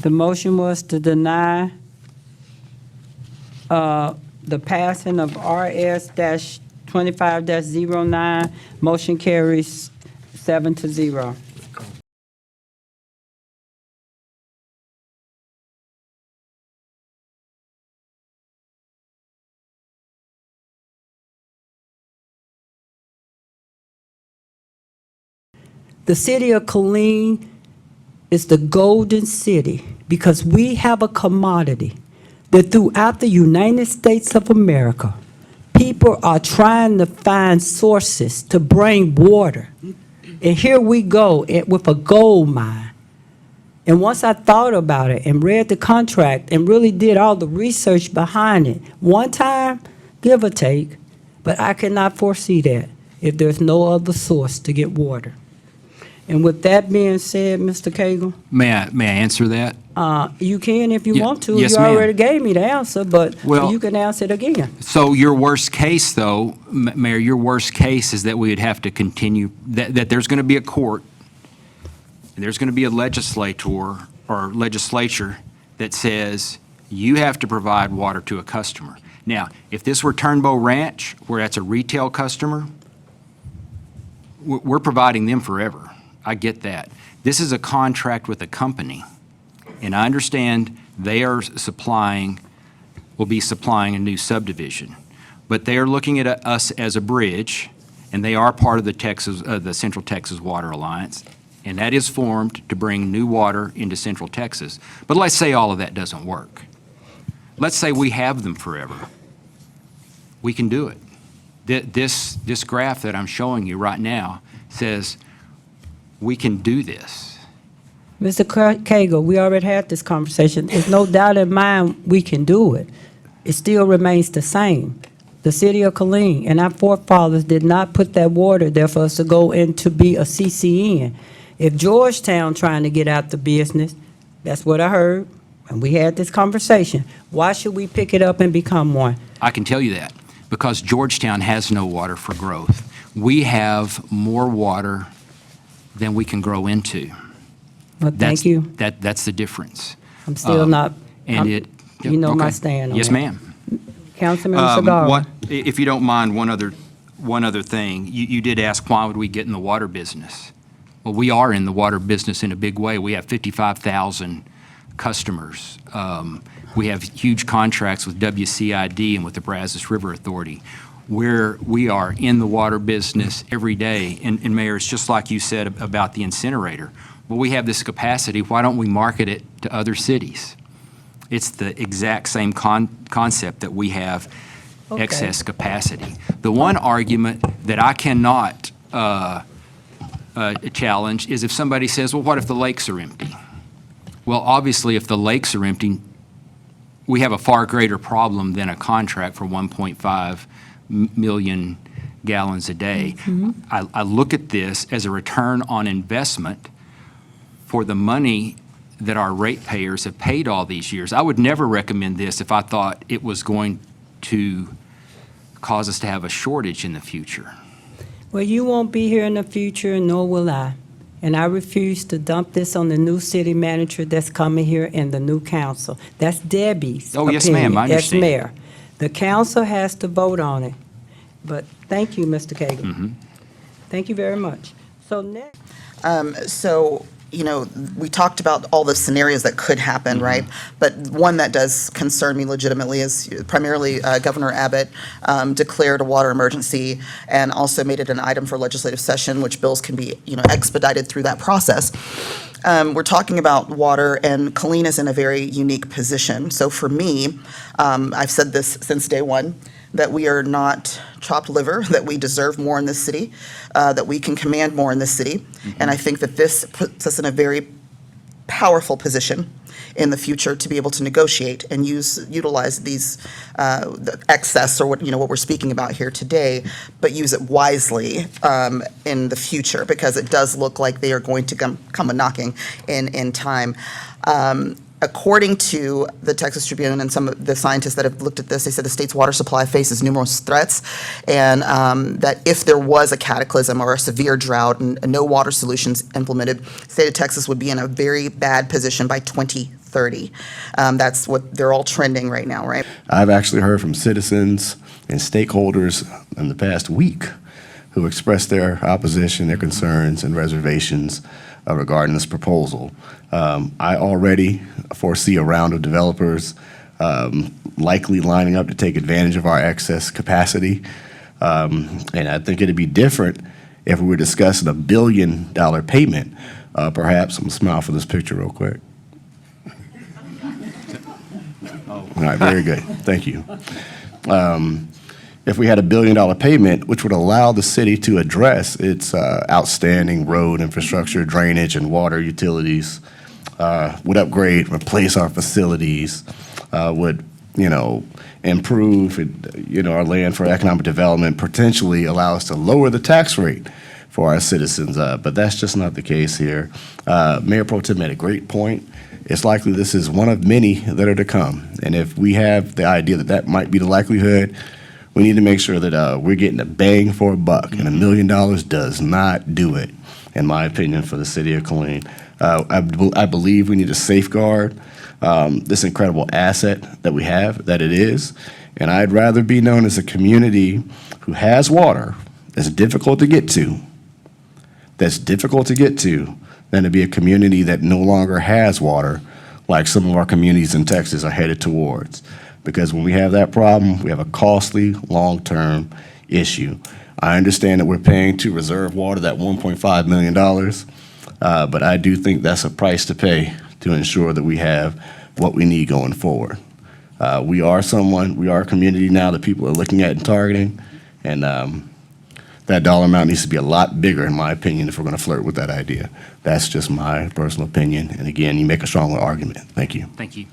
The motion was to deny the passing of RS-25-09. Motion carries 7-0. The city of Killeen is the golden city because we have a commodity that throughout the United States of America, people are trying to find sources to bring water. And here we go with a gold mine. And once I thought about it and read the contract and really did all the research behind it, one time, give or take, but I cannot foresee that if there's no other source to get water. And with that being said, Mr. Cagle? May I answer that? You can if you want to. Yes, You ma'am. already gave me the answer, but Well, you can answer it again. So your worst case, though, Mayor, your worst case is that we would have to continue, that there's going to be a court, and there's going to be a legislature that says you have to provide water to a customer. Now, if this were Turnbow Ranch, where that's a retail customer, we're providing them forever. I get that. This is a contract with a company, and I understand they are will be supplying a new subdivision. But they are looking at us as a bridge, and they are part of the Central Texas Water Alliance, and that is formed to bring new water into Central Texas. But let's say all of that doesn't work. Let's say we have them forever. We can do it. This graph that I'm showing you right now says we can do this. Mr. Cagle, we already had this conversation. There's no doubt in mind we can do it. It still remains the same. The city of Killeen and our forefathers did not put that water there for us to go in to be a CCN. If Georgetown trying to get out the business, that's what I heard, and we had this conversation. Why should we pick it up and become one? I can tell you that, because Georgetown has no water for growth. We have more water than we can grow into. Well, thank you. That's the difference. I'm still not, And you know my okay. stand on Yes, that. ma'am. Councilman Segarra. If you don't mind, one other thing. You did ask why would we get in the water business? Well, we are in the water business in a big way. We have 55,000 customers. We have huge contracts with WCID and with the Brazos River Authority, where we are in the water business every day. And Mayor, it's just like you said about the incinerator. Well, we have this capacity. Why don't we market it to other cities? It's the exact same concept that we have excess capacity. The one argument that I cannot challenge is if somebody says, well, what if the lakes are empty? Well, obviously, if the lakes are empty, we have a far greater problem than a contract for 1.5 million gallons a day. Mm-hmm. I look at this as a return on investment for the money that our ratepayers have paid all these years. I would never recommend this if I thought it was going to cause us to have a shortage in the future. Well, you won't be here in the future, nor will I. And I refuse to dump this on the new city manager that's coming here and the new council. That's Debbie's opinion. Yes, ma'am, I understand. As mayor. The council has to vote on it. But thank you, Mr. Cagle. Mm-hmm. Thank you very much. So next. You know, we talked about all the scenarios that could happen, right? But one that does concern me legitimately is primarily Governor Abbott declared a water emergency and also made it an item for legislative session, which bills can be, expedited through that process. We're talking about water, and Killeen is in a very unique position. So for me, I've said this since day one, that we are not chopped liver, that we deserve more in this city, that we can command more in this city. Mm-hmm. And I think that this puts us in a very powerful position in the future to be able to negotiate and utilize these the excess, or what we're speaking about here today, but use it wisely in the future, because it does look like they are going to come a knocking in time. According to the Texas Tribune and some of the scientists that have looked at this, they said the state's water supply faces numerous threats, and that if there was a cataclysm or a severe drought and no water solutions implemented, the state of Texas would be in a very bad position by 2030. 2030. That's what they're all trending right now, right? I've actually heard from citizens and stakeholders in the past week who expressed their opposition, their concerns, and reservations regarding this proposal. I already foresee a round of developers likely lining up to take advantage of our excess capacity. And I think it'd be different if we were discussing $1 billion payment. Perhaps, I'm gonna smile for this picture real quick. All right, very good, thank you. If we had $1 billion payment, which would allow the city to address its outstanding road infrastructure, drainage, and water utilities, would upgrade, replace our facilities, would, improve, our land for economic development, potentially allow us to lower the tax rate for our citizens. But that's just not the case here. Mayor Pro Tem made a great point. It's likely this is one of many that are to come. And if we have the idea that that might be the likelihood, we need to make sure that we're getting a bang for a buck, and $1 million does not do it, in my opinion, for the city of Killeen. I believe we need to safeguard this incredible asset that we have, that it is, and I'd rather be known as a community who has water that's difficult to get to, than to be a community that no longer has water, like some of our communities in Texas are headed towards. Because when we have that problem, we have a costly, long-term issue. I understand that we're paying to reserve water, that $1.5 million, but I do think that's a price to pay to ensure that we have what we need going forward. We are a community now that people are looking at and targeting, and that dollar amount needs to be a lot bigger, in my opinion, if we're going to flirt with that idea. That's just my personal opinion, and again, you make a strong argument. Thank you. Thank you.